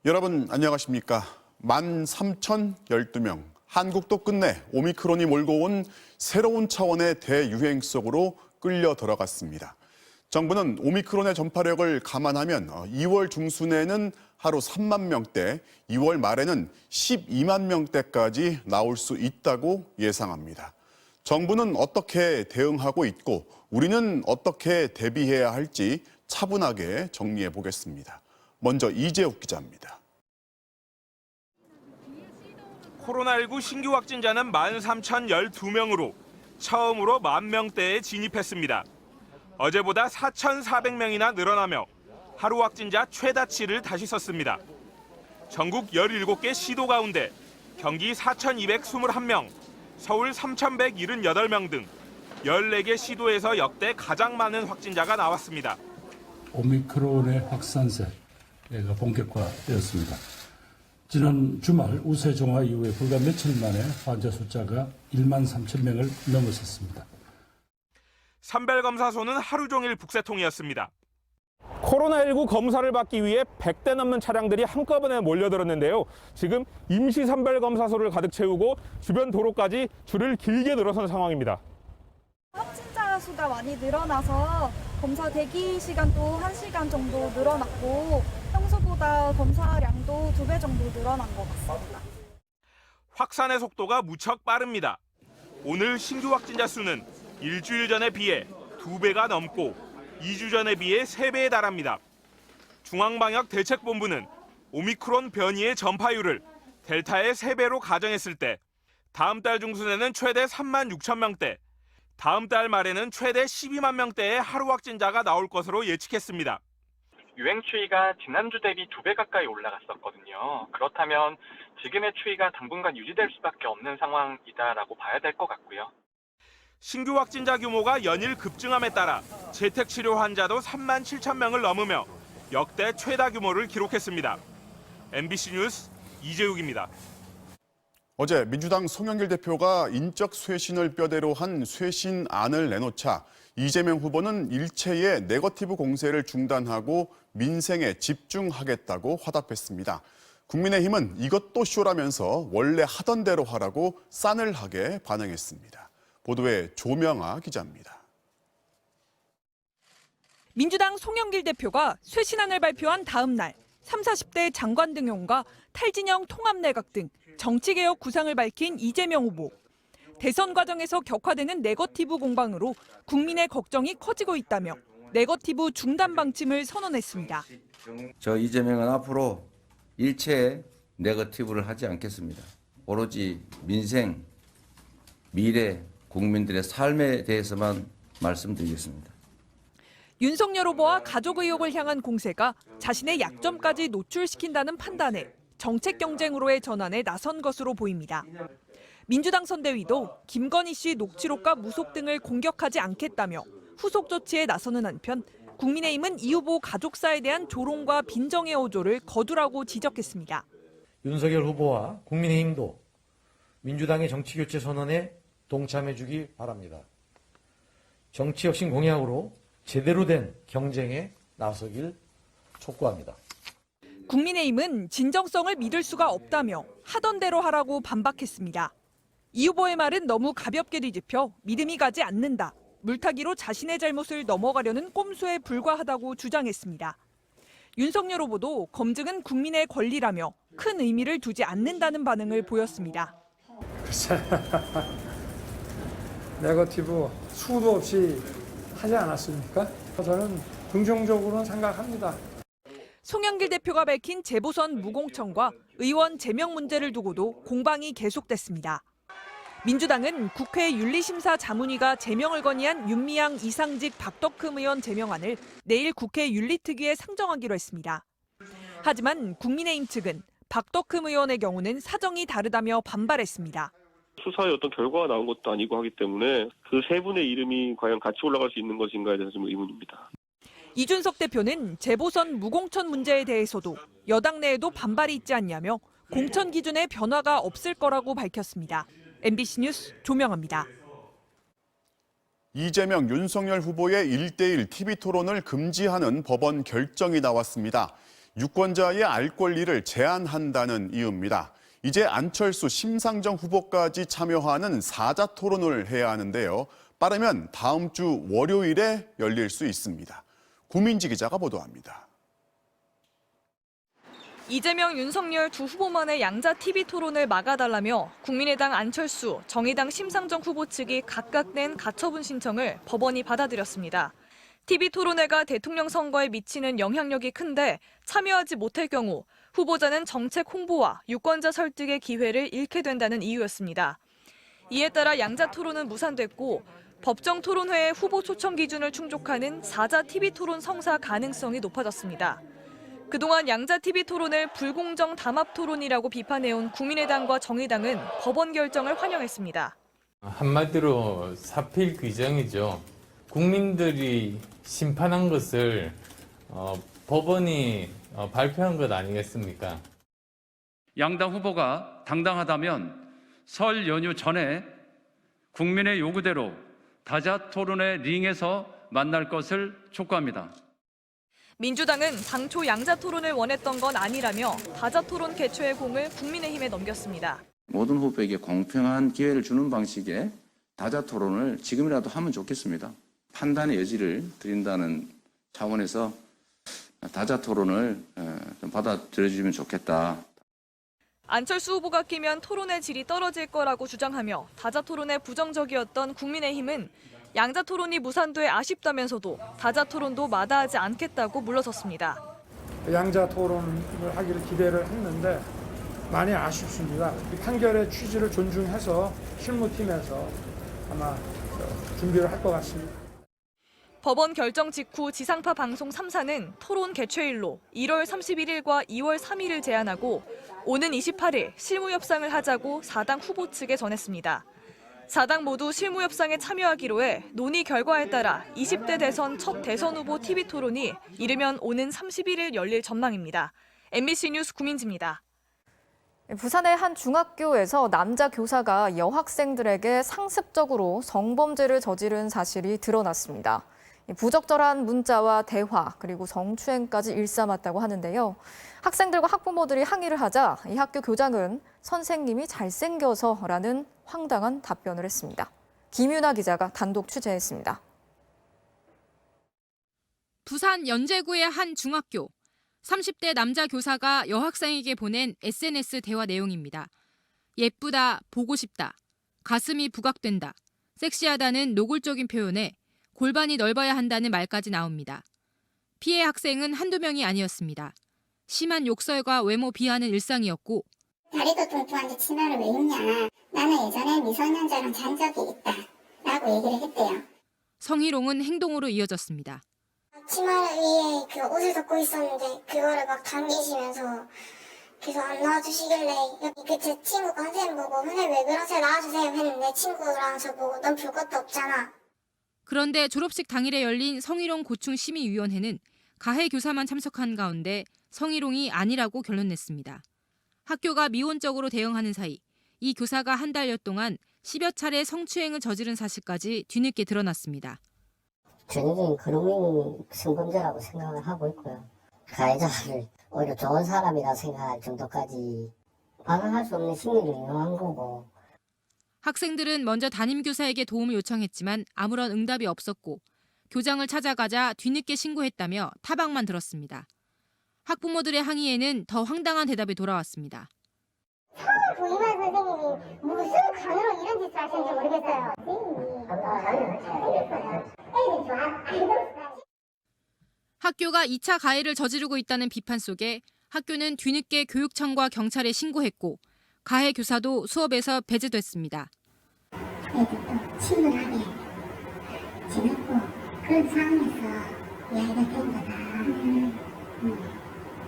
여러분 안녕하십니까? 13,012명. 한국도 끝내 오미크론이 몰고 온 새로운 차원의 대유행 속으로 끌려 들어갔습니다. 정부는 오미크론의 전파력을 감안하면 2월 중순에는 하루 3만 명대, 2월 말에는 12만 명대까지 나올 수 있다고 예상합니다. 정부는 어떻게 대응하고 있고 우리는 어떻게 대비해야 할지 차분하게 정리해 보겠습니다. 먼저 이재욱 기자입니다. 코로나19 신규 확진자는 13,012명으로 처음으로 10,000명대에 진입했습니다. 어제보다 4,400명이나 늘어나며 하루 확진자 최다치를 다시 썼습니다. 전국 17개 시도 가운데 경기 4,221명, 서울 3,178명 등 14개 시도에서 역대 가장 많은 확진자가 나왔습니다. 오미크론의 확산세가 본격화되었습니다. 지난 주말 우세 종화 이후에 불과 며칠 만에 환자 숫자가 13,000명을 넘어섰습니다. 선별검사소는 하루 종일 북새통이었습니다. 코로나19 검사를 받기 위해 100대 넘는 차량들이 한꺼번에 몰려들었는데요. 지금 임시 선별검사소를 가득 채우고 주변 도로까지 줄을 길게 늘어선 상황입니다. 확진자 수가 많이 늘어나서 검사 대기 시간도 1시간 정도 늘어났고 평소보다 검사량도 2배 정도 늘어난 것 같습니다. 확산의 속도가 무척 빠릅니다. 오늘 신규 확진자 수는 일주일 전에 비해 2배가 넘고 2주 전에 비해 3배에 달합니다. 중앙방역대책본부는 오미크론 변이의 전파율을 델타의 3배로 가정했을 때 다음 달 중순에는 최대 3만 6천 명대, 다음 달 말에는 최대 12만 명대의 하루 확진자가 나올 것으로 예측했습니다. 유행 추이가 지난주 대비 2배 가까이 올라갔었거든요. 그렇다면 지금의 추이가 당분간 유지될 수밖에 없는 상황이다라고 봐야 될 것 같고요. 신규 확진자 규모가 연일 급증함에 따라 재택치료 환자도 3만 7천 명을 넘으며 역대 최다 규모를 기록했습니다. MBC 뉴스 이재욱입니다. 어제 민주당 송영길 대표가 인적 쇄신을 뼈대로 한 쇄신안을 내놓자 이재명 후보는 일체의 네거티브 공세를 중단하고 민생에 집중하겠다고 화답했습니다. 국민의힘은 이것도 쇼라면서 원래 하던 대로 하라고 싸늘하게 반응했습니다. 보도에 조명아 기자입니다. 민주당 송영길 대표가 쇄신안을 발표한 다음 날 30, 40대 장관 등용과 탈진영 통합내각 등 정치개혁 구상을 밝힌 이재명 후보. 대선 과정에서 격화되는 네거티브 공방으로 국민의 걱정이 커지고 있다며 네거티브 중단 방침을 선언했습니다. 저 이재명은 앞으로 일체의 네거티브를 하지 않겠습니다. 오로지 민생, 미래, 국민들의 삶에 대해서만 말씀드리겠습니다. 윤석열 후보와 가족 의혹을 향한 공세가 자신의 약점까지 노출시킨다는 판단에 정책 경쟁으로의 전환에 나선 것으로 보입니다. 민주당 선대위도 김건희 씨 녹취록과 무속 등을 공격하지 않겠다며 후속 조치에 나서는 한편 국민의힘은 이 후보 가족사에 대한 조롱과 빈정의 어조를 거두라고 지적했습니다. 윤석열 후보와 국민의힘도 민주당의 정치교체 선언에 동참해주기 바랍니다. 정치혁신 공약으로 제대로 된 경쟁에 나서길 촉구합니다. 국민의힘은 진정성을 믿을 수가 없다며 하던 대로 하라고 반박했습니다. 이 후보의 말은 너무 가볍게 뒤집혀 믿음이 가지 않는다. 물타기로 자신의 잘못을 넘어가려는 꼼수에 불과하다고 주장했습니다. 윤석열 후보도 검증은 국민의 권리라며 큰 의미를 두지 않는다는 반응을 보였습니다. 네거티브 수도 없이 하지 않았습니까? 저는 긍정적으로 생각합니다. 송영길 대표가 밝힌 재보선 무공천과 의원 제명 문제를 두고도 공방이 계속됐습니다. 민주당은 국회 윤리심사 자문위가 제명을 건의한 윤미향 이상직 박덕흠 의원 제명안을 내일 국회 윤리특위에 상정하기로 했습니다. 하지만 국민의힘 측은 박덕흠 의원의 경우는 사정이 다르다며 반발했습니다. 수사의 어떤 결과가 나온 것도 아니고 하기 때문에 그 세 분의 이름이 과연 같이 올라갈 수 있는 것인가에 대해서 좀 의문입니다. 이준석 대표는 재보선 무공천 문제에 대해서도 여당 내에도 반발이 있지 않냐며 공천 기준에 변화가 없을 거라고 밝혔습니다. MBC 뉴스 조명아입니다. 이재명, 윤석열 후보의 1대1 TV 토론을 금지하는 법원 결정이 나왔습니다. 유권자의 알 권리를 제한한다는 이유입니다. 이제 안철수, 심상정 후보까지 참여하는 사자토론을 해야 하는데요. 빠르면 다음 주 월요일에 열릴 수 있습니다. 구민지 기자가 보도합니다. 이재명, 윤석열 두 후보만의 양자 TV 토론을 막아달라며 국민의당 안철수, 정의당 심상정 후보 측이 각각 낸 가처분 신청을 법원이 받아들였습니다. TV 토론회가 대통령 선거에 미치는 영향력이 큰데 참여하지 못할 경우 후보자는 정책 홍보와 유권자 설득의 기회를 잃게 된다는 이유였습니다. 이에 따라 양자 토론은 무산됐고 법정 토론회의 후보 초청 기준을 충족하는 사자 TV 토론 성사 가능성이 높아졌습니다. 그동안 양자 TV 토론을 불공정 담합 토론이라고 비판해온 국민의당과 정의당은 법원 결정을 환영했습니다. 한마디로 사필 규정이죠. 국민들이 심판한 것을 법원이 발표한 것 아니겠습니까? 양당 후보가 당당하다면 설 연휴 전에 국민의 요구대로 다자 토론회 링에서 만날 것을 촉구합니다. 민주당은 당초 양자 토론을 원했던 건 아니라며 다자 토론 개최의 공을 국민의힘에 넘겼습니다. 모든 후보에게 공평한 기회를 주는 방식의 다자 토론을 지금이라도 하면 좋겠습니다. 판단의 여지를 드린다는 차원에서 다자 토론을 좀 받아들여주면 좋겠다. 안철수 후보가 끼면 토론의 질이 떨어질 거라고 주장하며 다자 토론에 부정적이었던 국민의힘은 양자 토론이 무산돼 아쉽다면서도 다자 토론도 마다하지 않겠다고 물러섰습니다. 양자 토론을 하기를 기대를 했는데 많이 아쉽습니다. 이 판결의 취지를 존중해서 실무팀에서 아마 준비를 할 것 같습니다. 법원 결정 직후 지상파 방송 3사는 토론 개최일로 1월 31일과 2월 3일을 제안하고 오는 28일 실무 협상을 하자고 4당 후보 측에 전했습니다. 4당 모두 실무 협상에 참여하기로 해 논의 결과에 따라 20대 대선 첫 대선 후보 TV 토론이 이르면 오는 31일 열릴 전망입니다. MBC 뉴스 구민지입니다. 부산의 한 중학교에서 남자 교사가 여학생들에게 상습적으로 성범죄를 저지른 사실이 드러났습니다. 부적절한 문자와 대화 그리고 성추행까지 일삼았다고 하는데요. 학생들과 학부모들이 항의를 하자 이 학교 교장은 선생님이 잘생겨서라는 황당한 답변을 했습니다. 김윤아 기자가 단독 취재했습니다. 부산 연제구의 한 중학교. 30대 남자 교사가 여학생에게 보낸 SNS 대화 내용입니다. 예쁘다, 보고 싶다, 가슴이 부각된다, 섹시하다는 노골적인 표현에 골반이 넓어야 한다는 말까지 나옵니다. 피해 학생은 한두 명이 아니었습니다. 심한 욕설과 외모 비하는 일상이었고 다리도 뚱뚱한데 치마를 왜 입냐. 나는 예전에 미성년자랑 잔 적이 있다. 라고 얘기를 했대요. 성희롱은 행동으로 이어졌습니다. 치마 위에 그 옷을 덮고 있었는데 그거를 막 당기시면서 계속 안 나와주시길래 그 제 친구가 선생님 보고 선생님 왜 그러세요 나와주세요 했는데 친구랑 저보고 넌 볼 것도 없잖아. 그런데 졸업식 당일에 열린 성희롱 고충 심의위원회는 가해 교사만 참석한 가운데 성희롱이 아니라고 결론냈습니다. 학교가 미온적으로 대응하는 사이 이 교사가 한 달여 동안 10여 차례 성추행을 저지른 사실까지 뒤늦게 드러났습니다. 전형적인 그루밍 성범죄라고 생각을 하고 있고요. 가해자를 오히려 좋은 사람이라 생각할 정도까지 반항할 수 없는 심리를 이용한 거고. 학생들은 먼저 담임교사에게 도움을 요청했지만 아무런 응답이 없었고 교장을 찾아가자 뒤늦게 신고했다며 타박만 들었습니다. 학부모들의 항의에는 더 황당한 대답이 돌아왔습니다. 처음 부임한 선생님이 무슨 간으로 이런 짓을 하시는지 모르겠어요. 학교가 2차 가해를 저지르고 있다는 비판 속에 학교는 뒤늦게 교육청과 경찰에 신고했고 가해 교사도 수업에서 배제됐습니다. 애들도 친근하게 지냈고 그런 상황에서 이야기가 된 거다.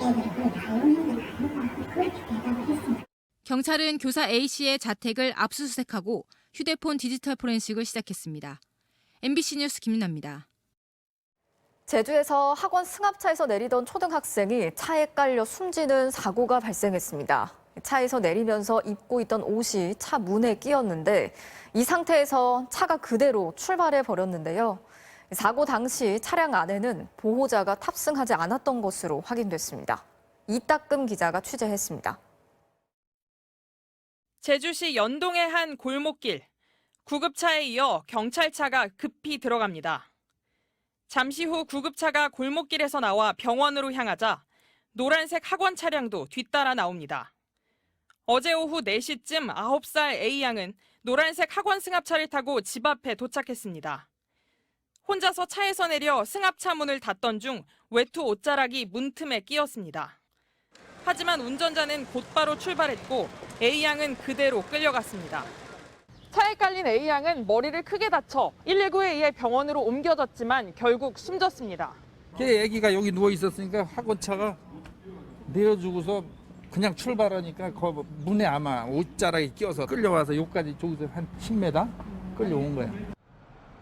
애들이 그걸 다 이용한 건 아니다. 그렇게 대답을 했습니다. 경찰은 교사 A씨의 자택을 압수수색하고 휴대폰 디지털 포렌식을 시작했습니다. MBC 뉴스 김윤아입니다. 제주에서 학원 승합차에서 내리던 초등학생이 차에 깔려 숨지는 사고가 발생했습니다. 차에서 내리면서 입고 있던 옷이 차 문에 끼었는데 이 상태에서 차가 그대로 출발해 버렸는데요. 사고 당시 차량 안에는 보호자가 탑승하지 않았던 것으로 확인됐습니다. 이따금 기자가 취재했습니다. 제주시 연동의 한 골목길. 구급차에 이어 경찰차가 급히 들어갑니다. 잠시 후 구급차가 골목길에서 나와 병원으로 향하자 노란색 학원 차량도 뒤따라 나옵니다. 어제 오후 4시쯤 9살 A양은 노란색 학원 승합차를 타고 집 앞에 도착했습니다. 혼자서 차에서 내려 승합차 문을 닫던 중 외투 옷자락이 문틈에 끼었습니다. 하지만 운전자는 곧바로 출발했고 A양은 그대로 끌려갔습니다. 차에 깔린 A양은 머리를 크게 다쳐 119에 의해 병원으로 옮겨졌지만 결국 숨졌습니다. 걔 애기가 여기 누워 있었으니까 학원차가 내려주고서 그냥 출발하니까 그 문에 아마 옷자락이 끼어서 끌려와서 여기까지 저기서 한 10m 끌려온 거야.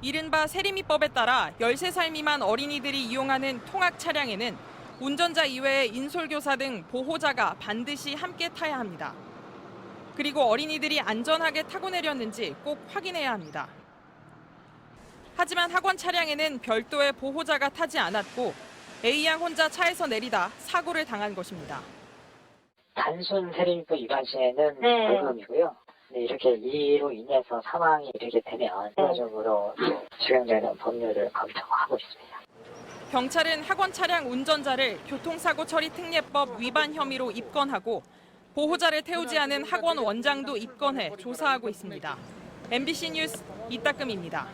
이른바 세리미법에 따라 13살 미만 어린이들이 이용하는 통학 차량에는 운전자 이외에 인솔교사 등 보호자가 반드시 함께 타야 합니다. 그리고 어린이들이 안전하게 타고 내렸는지 꼭 확인해야 합니다. 하지만 학원 차량에는 별도의 보호자가 타지 않았고 A양 혼자 차에서 내리다 사고를 당한 것입니다. 단순 세리미법 위반 시에는 벌금이고요. 이렇게 이로 인해서 사망이 이르게 되면 추가적으로 적용되는 법률을 검토하고 있습니다. 경찰은 학원 차량 운전자를 교통사고 처리 특례법 위반 혐의로 입건하고 보호자를 태우지 않은 학원 원장도 입건해 조사하고 있습니다. MBC 뉴스 이따금입니다.